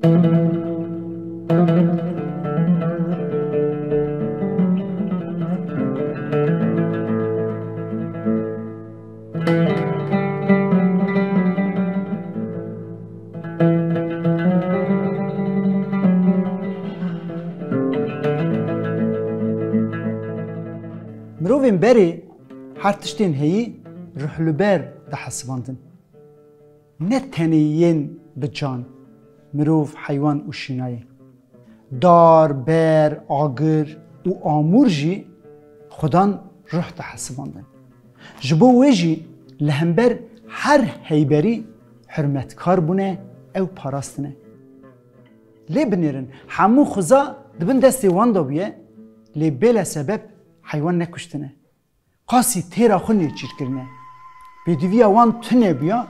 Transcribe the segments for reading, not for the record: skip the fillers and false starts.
مروفین بری هر تشتین هی رحلوبر ده حسباندن نه تنیین بجان مروف حیوان و شینایی دار بر آگر و آمور جی خدان روح ده حسباندن جبو ویجی لهمبر هر هیبری حرمتکار بونه او پاراستنه لی بنیرن همو خوزا دبن دستی وان دا بیه لی بلا سبب حیوان نکشتنه قاسی تیرا خونی چیر کرنه بدویا وان تنه بیا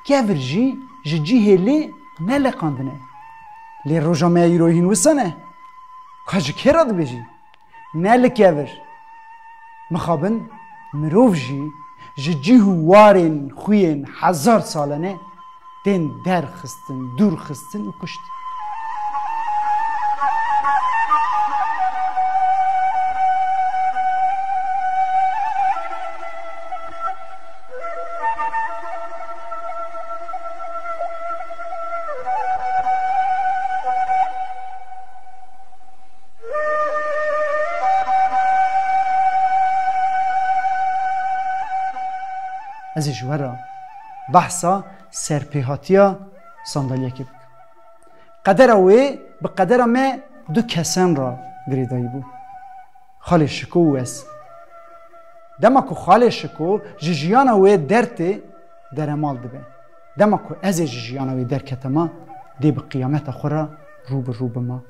گور جی هلی نلقاندنه لی روژامه ایروهین وسانه کاجی کرا دو بیجی نلکور مخابن مروف جی هوارین خوین 1000 سالانه دین در خستن دور خستن و کشت از جوارا بحثا سرپیهاتیا صندلیه که بکن قدر اوی به قدر ما دو کسان را گریدایی بود خاله شکو و اس دما که خاله شکو جیجیان اوی درته درمال دبه دما که از جیجیان اوی درکتما دی به قیامت خورا رو به ما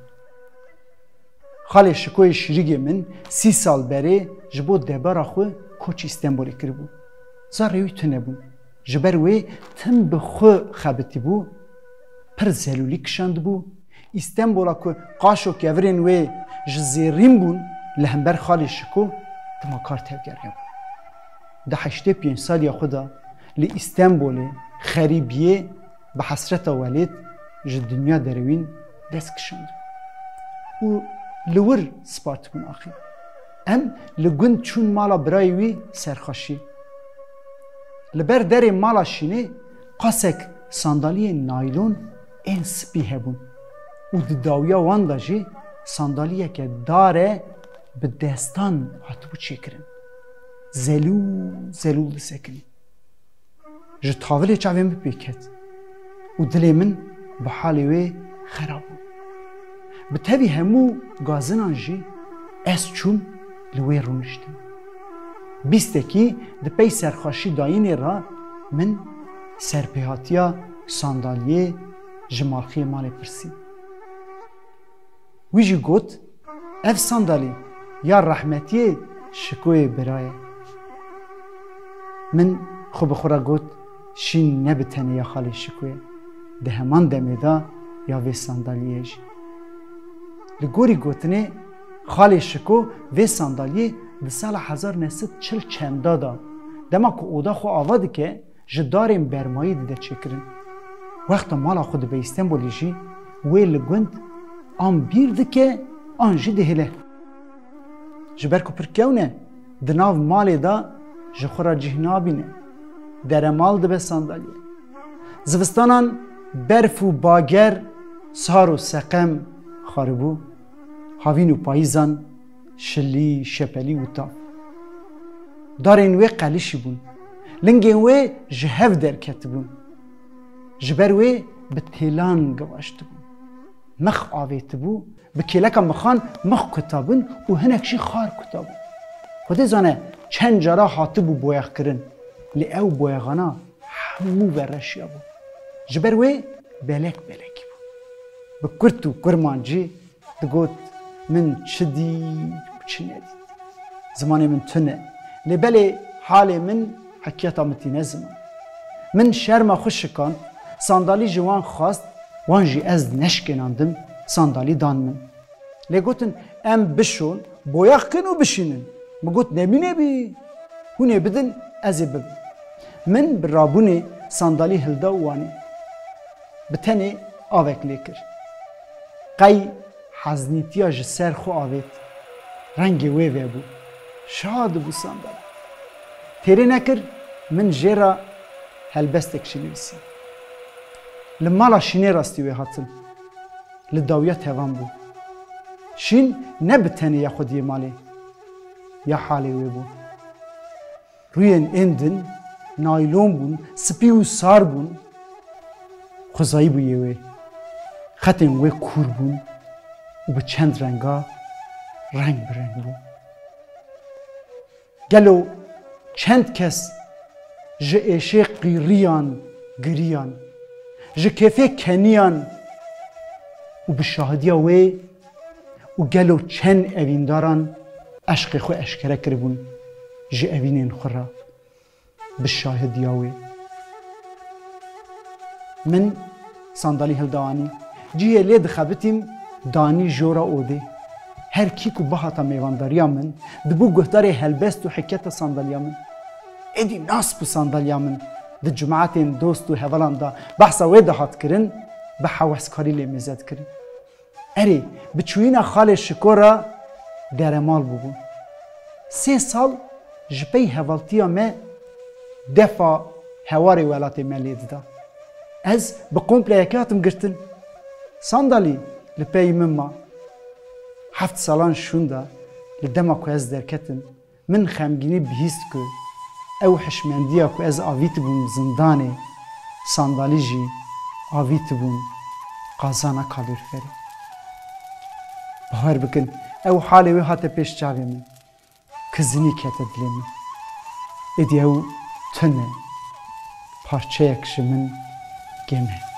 خاله شکوی شریگی من 30 سال بری جبو دبارا خو کوچ استنبولی کری بود زاروی تو نبود جبر وی تم به خو خبتی بود پر زلولی کشند بود استنبولا که قاشو که ورین وی جزیرین بون لهمبر خالی شکو تما کار تفگرگه بود ده 85 سال یا خدا لی استنبول خریبیه به حسرت ولید جد دنیا دروین دست کشند و لور سپارت بون آخی ام لگوند چون مالا برای وی سرخاشی لبر در مالا شینه قاسک صندلی نایلون این سپی هبون و داویا وان داجی صندلیه که داره به دستان هاتبو چیکرن زلول سکنی جه تاولی چاویم بپیکت و دلی من به حالی وی خراب بود به تاوی همو گازنان جی از چون لوی رونشتم بیستکی ده پی سرخاشی داینی را من سرپیهاتیا صندلیه جمالخی مال پرسی ویجی گوت اف صندلی یا رحمتی شکوی برای من خوب خورا گوت شین نبتنی یا خالی شکوی ده همان دمیدا یا وی صندلیه جی لگوری گوتنه خالی شکو وی صندلیه به سال 1940 چندا دا دما که اودا خو آواده که جداریم برمایی دیده چکرن وقتا مالا خود به استنبولی جی وی لگوند آن بیرده که آن جی دهله جبر که پرکونه دناو مالی دا جخورا جهنابینه در مال ده به صندلیه زوستانان برف و باگر سار و سقم خاربو هاوین و پاییزان شلی شپلی و تاف دارین وی قلیشی بون لنگین وی جهف درکت بون جبر وی به تیلان گواشت بون مخ آویت بو به کلکا مخان مخ کتابون و هنکشی خار کتابون خود زانه چند جارا حاطبو بویخ کرن لی او بویغانا همو برشیا بون جبر وی بلک بلکی بون به کرد و کرمانجی دگوت من چدید و چه ندید زمانی من تنه لبلی حال من حکیتا متینه زمان من شرم خوش کن صندلی جوان خواست وانجی از نشکناندم صندلی دان من لگوتن ام بشون بویخ کن و بشینن مگوت نبینه بی هونه بدن ازی بب من برابونه صندلی هلده وانی بتنی آوک لیکر قی حزنیتیا ji ser xwe avêt rengê wê vebû şad bû sandal têrê nekir min jêra helbestek şinivîsî li mala şînê rastî wê hatin li dawiya tevan bû şîn ne bi tenê ya xwediyê malê ya halê wê bû rûyên ên din naylon bûn spî û sar bûn xwezayî bûye wê xetên wê kûr bûn û bi çend renga reng bi reng bû gelo çend kes ji êşê qîriyan giriyan ji kêfê keniyan û bi şahidiya wê û gelo çend evîndaran eşqê xwe eşkere kiribûn ji evînên xwe re bi şahidiya wê min sandalî hildanî cihê lê dixebitîm danî jora odê her kî ku bihata mêvandariya min dibû guhdarê helbest û hiketa sandalya min êdî nas bû sandalya min di cemaetên dost û hevalan da behsa wê dihat kirin bi heweskarî lê mêze dikirin erê bi çûyîna xalê şikora deremal bûbûn 3 sal ji pey hevaltiya me defa hewarê welatê me lê dida ez bi kompleyekê hatim girtin sandalî li peyî min ma 7 salan şûn da li dema ku ez derketim min xemgînî bihîst ku ew hişmendiya ku ez avîtibûm zindanê sandalî jî avîtibûn qazana kalorferê bahar bikin ew halê wê hate pêş çavê min kizinî kete dilê min êdî ew tune parçeyek ji min geme